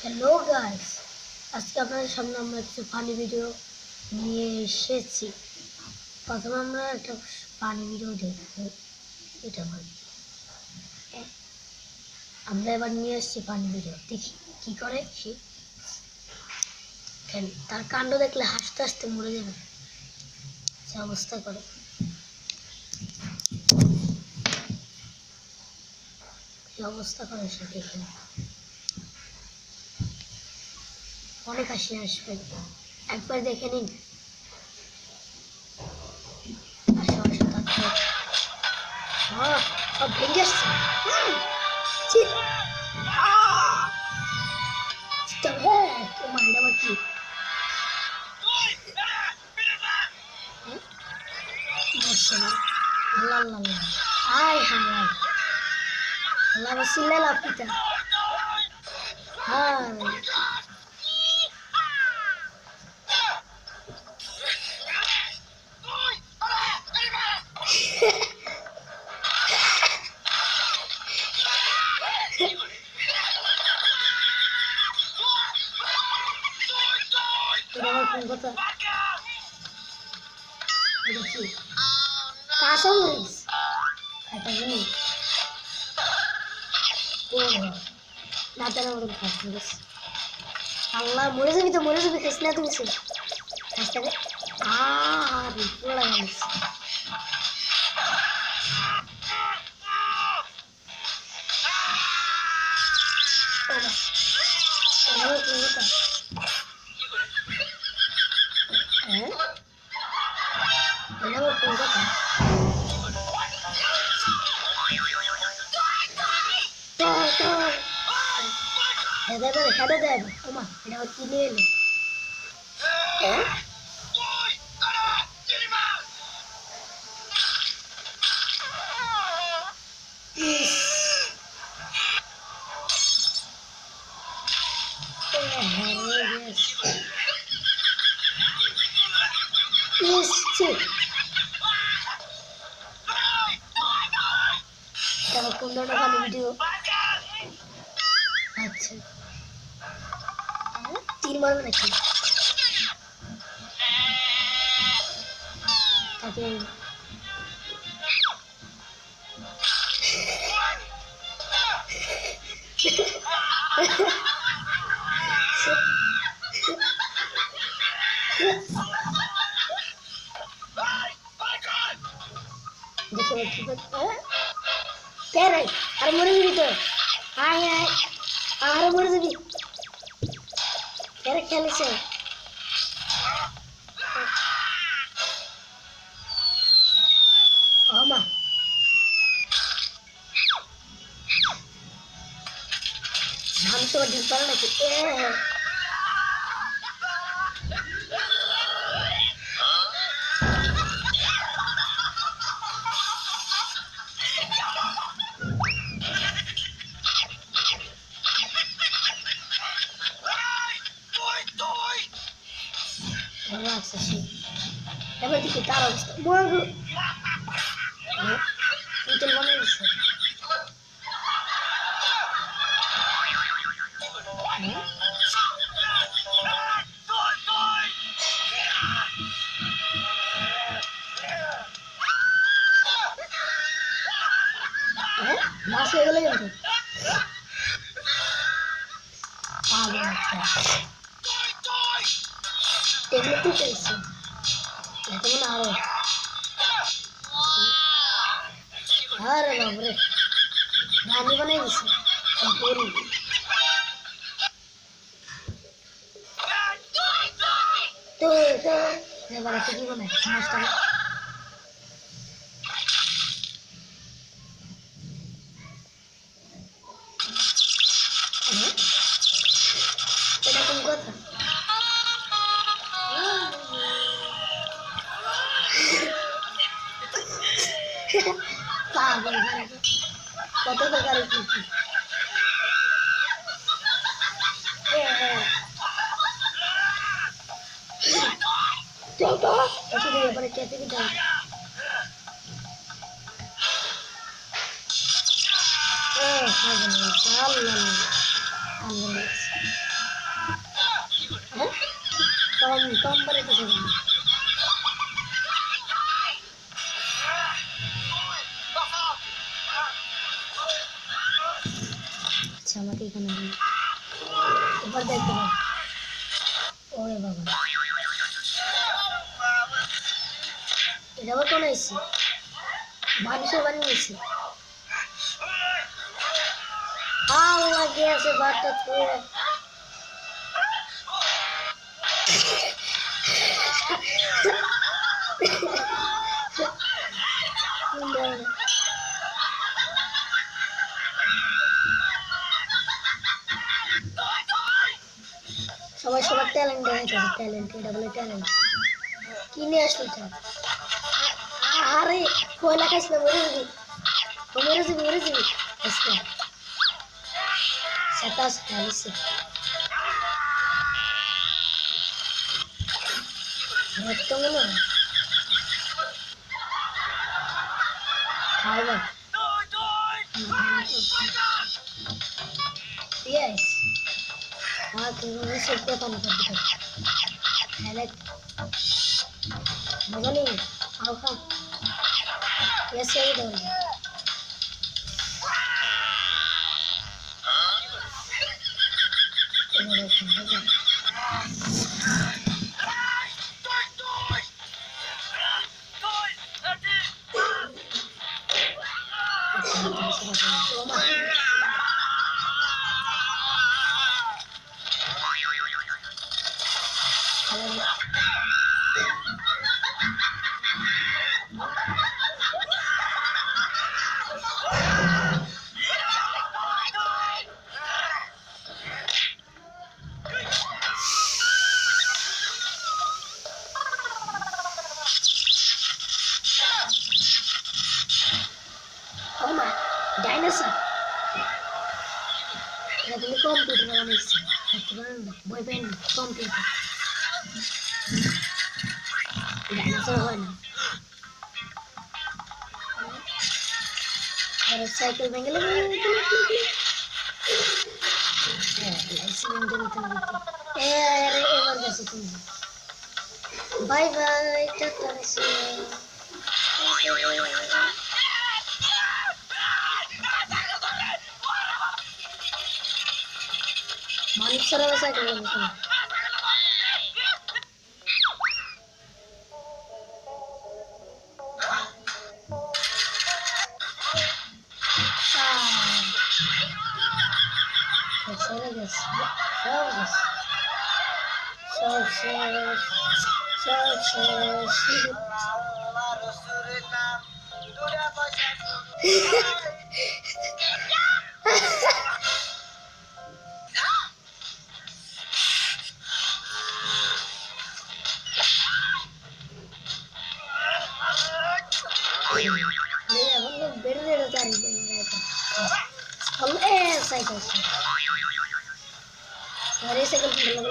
Hello guys, আজকে আপনাদের সামনে আমরা কিছু ফানি ভিডিও নিয়ে এসেছি। প্রথমে আমরা একটা ফানি ভিডিও দেখবো। এটা বলি আমরা এবার নিয়ে এসেছি ফানি ভিডিও, দেখি কি করে সে। তার কাণ্ড দেখলে হাসতে হাসতে মরে যাবে, সে অবস্থা করে। কি অবস্থা করে সে দেখে, অনেক হাসি আসবে, একবার দেখে নিন। আসো আসো, তারপর সব ভেঙে আসছে। Hai hai Allah wasila lah kita. Hai. Udah mau kota. Udah sih. Kasam guys. Kata gini. Oh. Nada orang kasam guys. Allah, mure sabi kasih tuh sih. Kasih deh. Ribu lah guys. Udah mau kota. Udah mau kota. Ada deh, Oma, ada wakilnya ini. Yes, cik. Kalau kundo nak video. अच्छा, तीन बार में रखी ताकि देखो क्या रे अरे मोरे भी तो हाय हाय अरे मोरे भी क्या रे खेले से ओमा हम तो डिपर नहीं relaxa sih. Dapat kita taruh semua gue. Itu mana bisa? Masih ada lagi. Teknik tuh कैसे? Ya teman aro. अरे बाप रे, रानी बनाई इससे पूरी। तो ये बड़ा टिकी बनाई मस्त है। এটা কোন কথা? পাগল কত টাকার কি চলতো এসে দিয়ে পরে চেতে কি দাও পাগল আল্লাহ আল্লাহ আচ্ছা আমাকে এখানে এবার দেখতে পাবো। ওরে বাবা, এটা আবার কোন এসছি? মানুষের বাড়ি নিয়েছি। আল্লাহ গিয়েছে বারটা ছুঁয়ে। সবাই সবার ট্যালেন্ট দেখাইতেছে, ট্যালেন্ট, এটা বলে ট্যালেন্ট। কি নিয়ে আসলো এটা? আরে কয়লা খাইস না, মরে যাবি, মরে যাবি, মরে যাবি। আচ্ছা সাতাশ খাইছে রক্ত মনে খাইবা। Yes. हाँ क्योंकि सबको पानी कर दिया है लाइक मजा नहीं आओ खा कैसे ही दो Oh my dinosaur এটা তুমি কম্পিউটার বানাইছো দেখতে পারেন না বই পেন কম্পিউটার ডাইনোসর হয় না আর সাইকেল ভেঙে গেলে এবার গেছো তুমি বাই বাই টাটা মানুষ সারা সাইকেল ভেঙে साइकिल सारे साइकिल लगे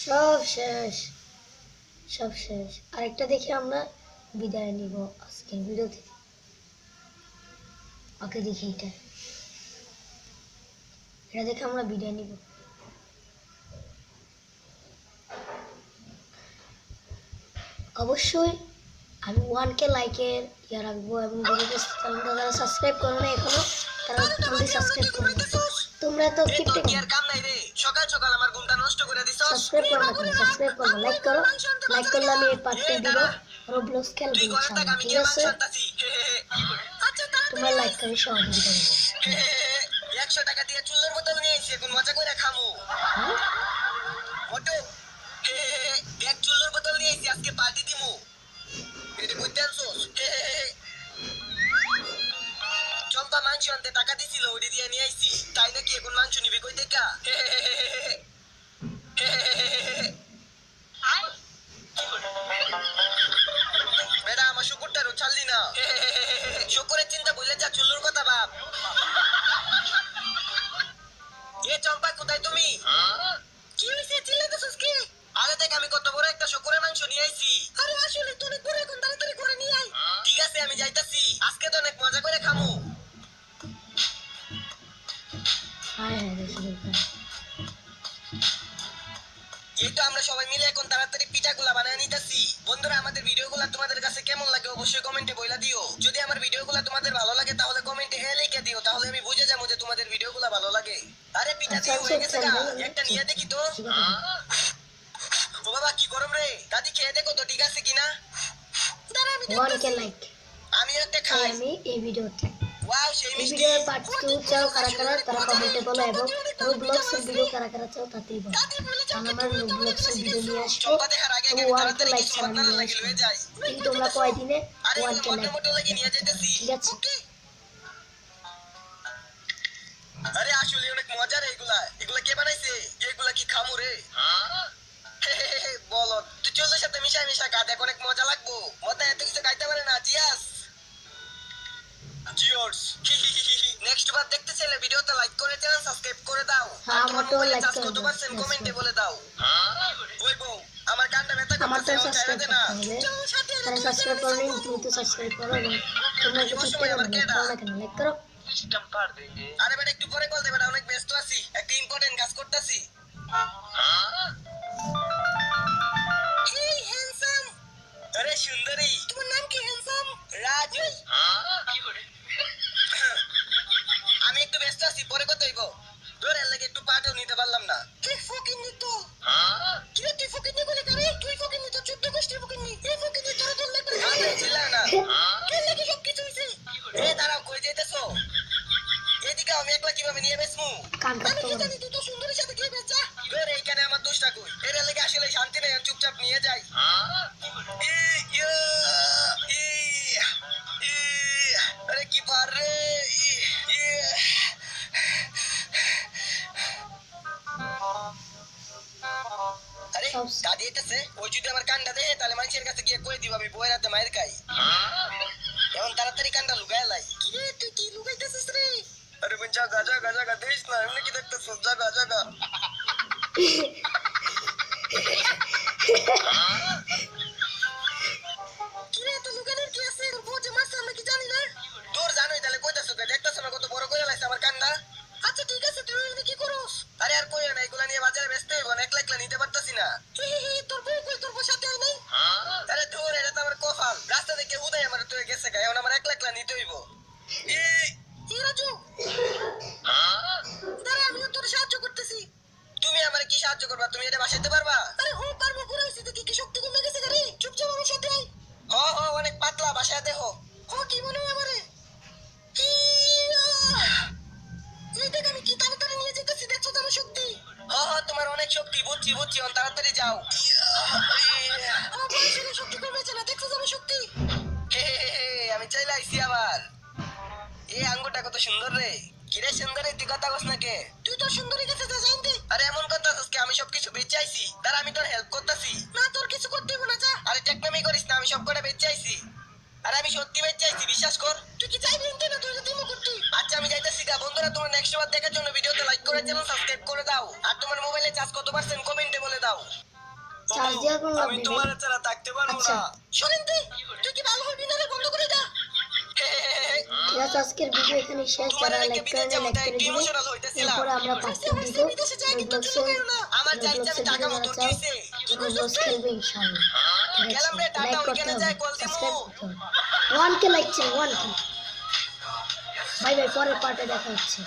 সব শেষ সব শেষ আরেকটা দেখে আমরা বিদায় নিব আজকের ভিডিও থেকে ওকে দেখি এটা দেখে আমরা বিদায় নিব অবশ্যই আমি 1K লাইকের ইয়া রাখবো এবং ভিডিওটি যারা সাবস্ক্রাইব করো না এখনো তারা জলদি সাবস্ক্রাইব করো তোমরা তো কিপটে কি আর কাম নাই রে সকাল সকাল আমার ঘুমটা নষ্ট করে দিছো সাবস্ক্রাইব করো লাইক করলে আমি এই পার্টটি দিব রবলক্স খেলবো ইনশাআল্লাহ ঠিক আছে তোমরা লাইক করে সহযোগিতা করো 100 টাকা দিয়ে চুলের বোতল নিয়ে এসে কোন মজা করে খামু ওটো এক চুলের বোতল নিয়ে এসে আজকে পার্টি দিমু এটা কইতে আনছস চম্পা মাংস আনতে টাকা দিছিল ওটা দিয়ে নিয়ে আইছি তাই নাকি এখন মাংস নিবি কই দেখা কি কোথায় তুমি? কি হইছে চিল্লাইতেছস কি? আরে দেখ আমি কত বড় একটা শুকরের মাংস নিয়ে আইছি। আরে আসলে তো অনেক বড়, এখন তাড়াতাড়ি করে নিয়ে আয়। ঠিক আছে আমি যাইতাছি, আজকে তো অনেক মজা করে খামু। হায় হায় রে সুলতান। এই তো আমরা সবাই মিলে এখন তাড়াতাড়ি পিঠাগুলা বানায় নিতেছি। বন্ধুরা আমাদের ভিডিওগুলো তোমাদের কাছে কেমন লাগে অবশ্যই কমেন্টে বইলা দিও। যদি আমার ভিডিওগুলো তোমাদের ভালো লাগে তাহলে কমেন্টে লিখে দিও, তাহলে আমি বুঝে যাবো যে তোমাদের ভিডিওগুলো ভালো লাগে। আরে পিঠা আচ্ছা দিয়ে আচ্ছা হয়ে গেছে গা, চল একটা নিয়ে দেখি তো। ঠিক আছে ও বাবা কি গরম রে, দাদি খেয়ে দেখো তো ঠিক আছে কিনা। দাঁড়া আমি 1k লাইক আমি একটা চাই খাই। আমি এই ভিডিওতে। ওয়াও সেই এই মিষ্টি। ভিডিওর পার্ট 2 চাও কারা কারা তারা কমেন্টে বলো, এবং রোবলক্স এর ভিডিও কারা কারা চাও তাতেই বলো। কারণ আমরা রোবলক্স এর ভিডিও নিয়ে আসবো চম্পা দেখার আগে এবং আমি 1k তাড়াতাড়ি লাইক কিছু ছাড়া বদনালা নিয়ে লাগি আসবো। লয়ে যাই। কিন্তু তোমরা কয়দিনে আরে 1k এগুলো লাইক মোটো লাগি নিয়ে যাইতেছি। ঠিক আছে? আরে আসলে অনেক মজার এগুলা। এগুলা কে বানাইছে? এগুলা কি খামু রে? বলো তুই চুলের সাথে মিশা মিশা খা, দেখ অনেক মজা লাগবো। মজা এত কিছু খাইতে পারে না। জিয়াস চিয়ার্স। নেক্সট বার দেখতে চাইলে ভিডিওতে লাইক করে চ্যানেল সাবস্ক্রাইব করে দাও। হ্যাঁ, তোমার আমারটাও মোবাইলে like চার্জ করে কত দাও। পার্সেন্ট Yes, কমেন্টে yes. বলে দাও। ওই বউ আমার কানটা ব্যথা আমারটা করতেছে, ও সাবস্ক্রাইব ছাড়া দে না। করতে হবে। যারা সাবস্ক্রাইব করনি দ্রুত সাবস্ক্রাইব করো এবং তোমরা একটু ঠিক করে লাইক করো না কেন, লাইক করো। আরে বেটা একটু পরে কল দে বেটা, অনেক ব্যস্ত আছি, একটা ইম্পর্টেন্ট কাজ করতেছি। এই হ্যান্ডসাম। আরে সুন্দরী তোমার নাম কি? হ্যান্ডসাম রাজু। আমি একটু ব্যস্ত আছি, পরে কথা হইব। তোর এর লাগে একটু পাঠও নিতে পারলাম না। তুই ফকিন্নি তো। কি রে তুই ফকিন্নি কইলি কারে? তুই ফকিন্নি তো 14 গোষ্ঠীর ফকিন্নি। এই ফকিন্নি তোর তোর লাগবে না। আরে চিল্লা না। কে লাগি সব কিছু হইছে? এ দাঁড়াও কই যাইতেছো? এদিকে আমি একলা কিভাবে নিয়ে বেসমু? কান আমি কাটতে কি পারো। জানি তুই তো সুন্দরীর সাথে কি বেচা? তোর এইখানে আমার দোষটা কই? এর লাগে আসলে শান্তি নেই, আমি চুপচাপ নিয়ে যাই। ই, ইয়া, ই, ই, আরে কি পার রে? ই, ইয়া। আরে সব- দাদি এসেছে, ওই যদি আমার কানটা দেয় তাহলে মানুষের কাছে গিয়ে কই দিব আমি বইয়ের হাতে মায়ের খাই। এখন তাড়াতাড়ি কানটা লুকায় লাই। কি রে তুই কি লুকাইতেছিস রে? আরে বোন জাগা জাগা জাগা দেখিস না, এমনি কি দেখতেছিস? জাগা জাগা। কি রে তুই লুকানোর কি আছে? তোর বউ যে মারছে আমরা কি জানি না? তোর জানোই তাহলে কইতাছ কে? দেখতাছ না কত বড় করে লাইছে আমার কানটা? আচ্ছা ঠিক আছে তুই এনে কি করস? আরে আর কইও না, এগুলা নিয়ে বাজারে বেচতে হইব না, একলা একলা নিতে পারতাছি না। তোর বউ কই? তোর বউ সাথে হয় নাই? আরে তোর এটা তো আমার কপাল, রাস্তা থেকে উদয় আমার তুই গেছে গা, এখন আমার একলা একলা নিতে হইব। এই রাজু দাঁড়া আমি তোর সাহায্য করতেছি। তুমি আমারে কি সাহায্য করবা? তুমি এটা বাসাইতে পারবা? আরে ও পারবো, পুরো হইছে দেখি কি শক্তি কমে গেছে গাড়ি। চুপচাপ আমার সাথে আয়। হ অনেক পাতলা, বাসায় দেখো। কি মনে হয় আমারে? এই দেখ আমি কি তাড়াতাড়ি নিয়ে যেতেছি, দেখছো তো আমার শক্তি? তোমার অনেক শক্তি, বুঝছি বুঝছি, অন তাড়াতাড়ি যাও। আমার বয়সের শক্তি কমেছে না, দেখছো তো আমার শক্তি? আমি চাইলে আইছি আবার। এই আঙ্গুরটা কত সুন্দর রে। কিরে সুন্দরী তুই কথা কস না কে? তুই তো সুন্দরী কাছে যা জানতে। আরে এমন কথা কস কে? আমি সবকিছু বেচে আইছি, তার আমি তোর হেল্প করতেছি। না তোর কিছু করতে হবে না, যা। আরে টেকনামি করিস না, আমি সব কটা বেচে আইছি। আরে আমি সত্যি বেচে আইছি, বিশ্বাস কর। তুই কি চাইবি না তুই যদি দিমু করতি? আচ্ছা আমি যাইতাছি গা। বন্ধুরা তোমরা নেক্সট বার দেখার জন্য ভিডিওতে লাইক করে চ্যানেল সাবস্ক্রাইব করে দাও, আর তোমার মোবাইলে চার্জ কত পার্সেন্ট কমেন্টে বলে দাও। চার্জ দেওয়ার কোনো লাভ আমি নেই তোমার ভাই। ছাড়া থাকতে পারবো আচ্ছা। না। শোনেন তুই কি ভালো হবি না রে? বন্ধ করে দা। ঠিক আছে, আজকের ভিডিও এখানে শেষ। যারা লাইক করে না লাইক করে দিবে। এরপরে আমরা পার্ট 2 দিব রোবলক্সের ভিডিও যারা চাও রোবলক্স খেলবে ইনশাআল্লাহ। ঠিক আছে, লাইক করতে হবে, সাবস্ক্রাইব করতে হবে। 1k লাইক চাই, 1k। বাই বাই, পরের পার্টে দেখা হচ্ছে।